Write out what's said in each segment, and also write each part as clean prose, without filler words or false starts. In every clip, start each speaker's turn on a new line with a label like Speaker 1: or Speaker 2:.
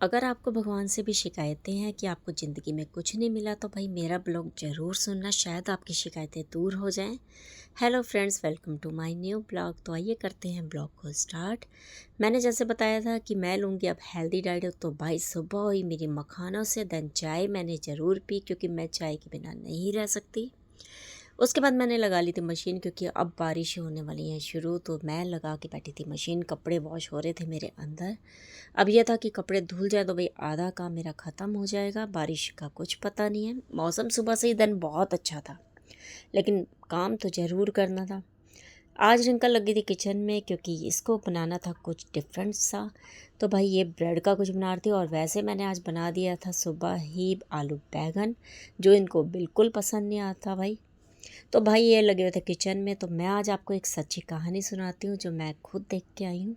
Speaker 1: अगर आपको भगवान से भी शिकायतें हैं कि आपको ज़िंदगी में कुछ नहीं मिला तो भाई मेरा ब्लॉग ज़रूर सुनना, शायद आपकी शिकायतें दूर हो जाएं। Hello friends, welcome to my new blog. तो आइए करते हैं ब्लॉग को स्टार्ट। मैंने जैसे बताया था कि मैं लूँगी अब हेल्दी डाइट, तो भाई सुबह हुई मेरी मखानों से, देन चाय मैंने ज़रूर पी क्योंकि मैं चाय के बिना नहीं रह सकती। उसके बाद मैंने लगा ली थी मशीन, क्योंकि अब बारिश होने वाली है शुरू, तो मैं लगा के बैठी थी मशीन। कपड़े वॉश हो रहे थे मेरे अंदर। अब यह था कि कपड़े धुल जाए तो भाई आधा काम मेरा ख़त्म हो जाएगा। बारिश का कुछ पता नहीं है। मौसम सुबह से ही दिन बहुत अच्छा था, लेकिन काम तो ज़रूर करना था। आज रिंकल लगी थी किचन में क्योंकि इसको बनाना था कुछ डिफरेंट सा। तो भाई ये ब्रेड का कुछ बना रही थी, और वैसे मैंने आज बना दिया था सुबह ही आलू बैंगन, जो इनको बिल्कुल पसंद नहीं आता भाई। तो भाई ये लगे हुए थे किचन में। तो मैं आज आपको एक सच्ची कहानी सुनाती हूँ जो मैं खुद देख के आई हूँ।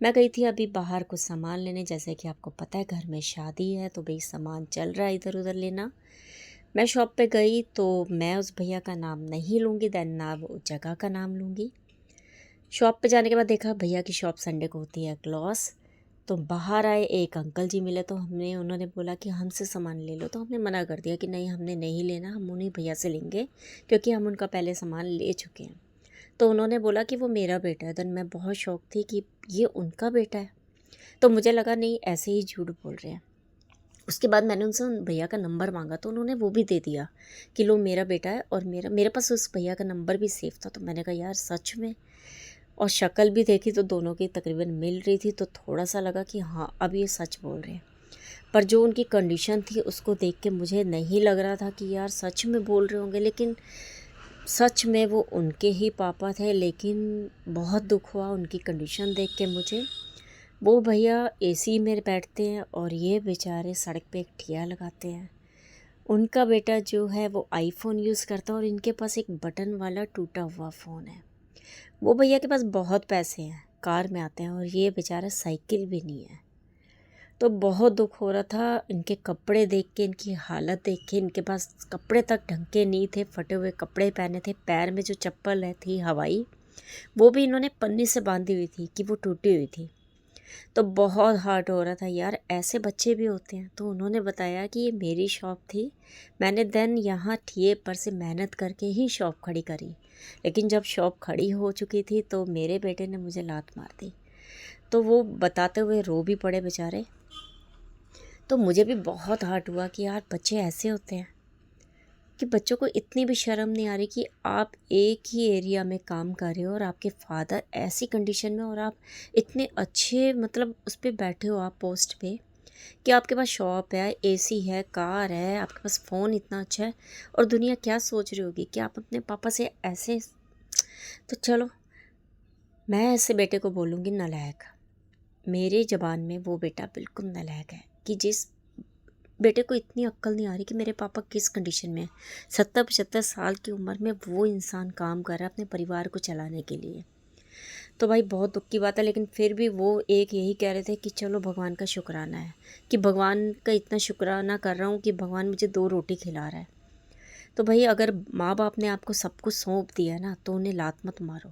Speaker 1: मैं गई थी अभी बाहर कुछ सामान लेने, जैसे कि आपको पता है घर में शादी है तो भाई सामान चल रहा है इधर उधर लेना। मैं शॉप पे गई तो मैं उस भैया का नाम नहीं लूँगी, देन ना वो जगह का नाम लूँगी। शॉप पे जाने के बाद देखा भैया की शॉप संडे को होती है क्लोज। तो बाहर आए एक अंकल जी मिले, तो उन्होंने बोला कि हमसे सामान ले लो। तो हमने मना कर दिया कि नहीं, हमने नहीं लेना, हम उन्हीं भैया से लेंगे क्योंकि हम उनका पहले सामान ले चुके हैं। तो उन्होंने बोला कि वो मेरा बेटा है। देन मैं बहुत शौक थी कि ये उनका बेटा है। तो मुझे लगा नहीं, ऐसे ही झूठ बोल रहे हैं। उसके बाद मैंने उनसे उन भैया का नंबर मांगा तो उन्होंने वो भी दे दिया कि लो मेरा बेटा है, और मेरे पास उस भैया का नंबर भी सेफ था। तो मैंने कहा यार सच में, और शक्ल भी देखी तो दोनों की तकरीबन मिल रही थी, तो थोड़ा सा लगा कि हाँ अब ये सच बोल रहे हैं। पर जो उनकी कंडीशन थी उसको देख के मुझे नहीं लग रहा था कि यार सच में बोल रहे होंगे, लेकिन सच में वो उनके ही पापा थे। लेकिन बहुत दुख हुआ उनकी कंडीशन देख के मुझे। वो भैया एसी में बैठते हैं और ये बेचारे सड़क पे एक ठिया लगाते हैं। उनका बेटा जो है वो आईफोन यूज़ करता है और इनके पास एक बटन वाला टूटा हुआ फ़ोन है। वो भैया के पास बहुत पैसे हैं, कार में आते हैं, और ये बेचारा साइकिल भी नहीं है। तो बहुत दुख हो रहा था इनके कपड़े देख के, इनकी हालत देख के। इनके पास कपड़े तक ढंग के नहीं थे, फटे हुए कपड़े पहने थे। पैर में जो चप्पल है थी हवाई, वो भी इन्होंने पन्नी से बांधी हुई थी कि वो टूटी हुई थी। तो बहुत हार्ट हो रहा था यार, ऐसे बच्चे भी होते हैं। तो उन्होंने बताया कि ये मेरी शॉप थी, मैंने देन यहाँ ठिए पर से मेहनत करके ही शॉप खड़ी करी। लेकिन जब शॉप खड़ी हो चुकी थी तो मेरे बेटे ने मुझे लात मार दी। तो वो बताते हुए रो भी पड़े बेचारे। तो मुझे भी बहुत हर्ट हुआ कि यार बच्चे ऐसे होते हैं कि बच्चों को इतनी भी शर्म नहीं आ रही कि आप एक ही एरिया में काम कर रहे हो और आपके फादर ऐसी कंडीशन में, और आप इतने अच्छे मतलब उस पर बैठे हो आप पोस्ट पे कि आपके पास शॉप है, एसी है, कार है, आपके पास फ़ोन इतना अच्छा है, और दुनिया क्या सोच रही होगी कि आप अपने पापा से ऐसे। तो चलो, मैं ऐसे बेटे को बोलूँगी नालायक। मेरे ज़बान में वो बेटा बिल्कुल नालायक है कि जिस बेटे को इतनी अक्ल नहीं आ रही कि मेरे पापा किस कंडीशन में है। 70-75 साल की उम्र में वो इंसान काम कर रहा है अपने परिवार को चलाने के लिए। तो भाई बहुत दुख की बात है, लेकिन फिर भी वो एक यही कह रहे थे कि चलो भगवान का शुक्राना है, कि भगवान का इतना शुक्राना कर रहा हूँ कि भगवान मुझे 2 रोटी खिला रहा है। तो भाई अगर माँ बाप ने आपको सब कुछ सौंप दिया है ना, तो उन्हें लात मत मारो।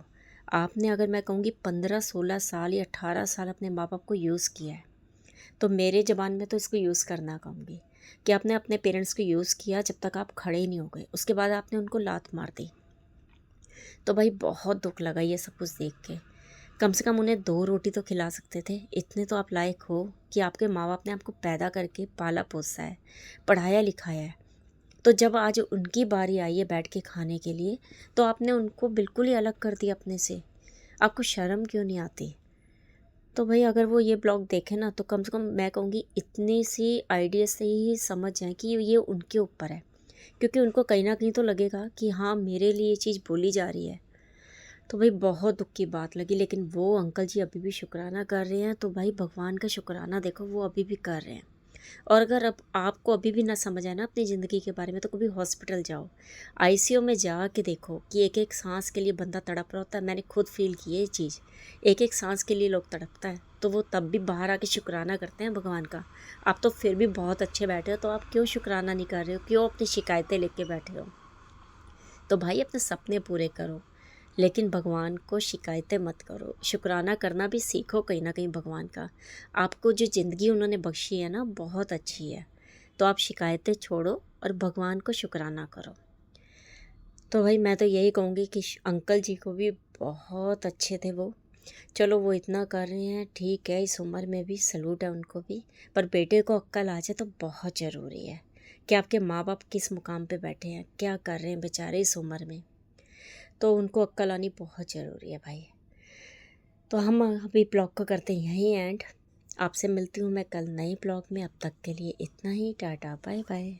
Speaker 1: आपने, अगर मैं कहूँगी 15-16 साल या 18 साल अपने माँ बाप को यूज़ किया है, तो मेरे ज़बान में तो इसको यूज़ करना कहूँगी कि आपने अपने पेरेंट्स को यूज़ किया जब तक आप खड़े ही नहीं हो गए, उसके बाद आपने उनको लात मार दी। तो भाई बहुत दुख लगा ये सब कुछ देख के। कम से कम उन्हें 2 रोटी तो खिला सकते थे। इतने तो आप लायक हो कि आपके माँ बाप ने आपको पैदा करके पाला पोसा है, पढ़ाया लिखाया है। तो जब आज उनकी बारी आई है बैठ के खाने के लिए, तो आपने उनको बिल्कुल ही अलग कर दिया अपने से। आपको शर्म क्यों नहीं आती? तो भाई अगर वो ये ब्लॉग देखें ना, तो कम से कम मैं कहूँगी इतनी सी आइडिया से ही समझ जाएं कि ये उनके ऊपर है, क्योंकि उनको कहीं ना कहीं तो लगेगा कि हाँ मेरे लिए ये चीज़ बोली जा रही है। तो भाई बहुत दुख की बात लगी, लेकिन वो अंकल जी अभी भी शुक्राना कर रहे हैं। तो भाई भगवान का शुक्राना देखो, वो अभी भी कर रहे हैं। और अगर अब आपको अभी भी ना समझ आए ना अपनी ज़िंदगी के बारे में, तो कभी हॉस्पिटल जाओ, आईसीयू में जा के देखो कि एक एक सांस के लिए बंदा तड़प रहा होता है। मैंने खुद फील की है ये चीज़। एक एक सांस के लिए लोग तड़पता है, तो वो तब भी बाहर आके शुक्राना करते हैं भगवान का। आप तो फिर भी बहुत अच्छे बैठे हो, तो आप क्यों शुक्राना नहीं कर रहे हो? क्यों अपनी शिकायतें लेके बैठे हो? तो भाई अपने सपने पूरे करो, लेकिन भगवान को शिकायतें मत करो, शुक्राना करना भी सीखो कहीं ना कहीं भगवान का। आपको जो ज़िंदगी उन्होंने बख्शी है ना, बहुत अच्छी है। तो आप शिकायतें छोड़ो और भगवान को शुक्राना करो। तो भाई मैं तो यही कहूँगी कि अंकल जी को भी बहुत अच्छे थे वो। चलो वो इतना कर रहे हैं, ठीक है, इस उम्र में भी सलूट है उनको भी। पर बेटे को अक्ल आ जाए तो बहुत ज़रूरी है कि आपके माँ बाप किस मुकाम पे बैठे हैं, क्या कर रहे हैं बेचारे इस उम्र में। तो उनको अक्ल आनी बहुत ज़रूरी है भाई। तो हम अभी ब्लॉग को करते हैं यहीं एंड। आपसे मिलती हूँ मैं कल नए ब्लॉग में। अब तक के लिए इतना ही। Tata bye bye.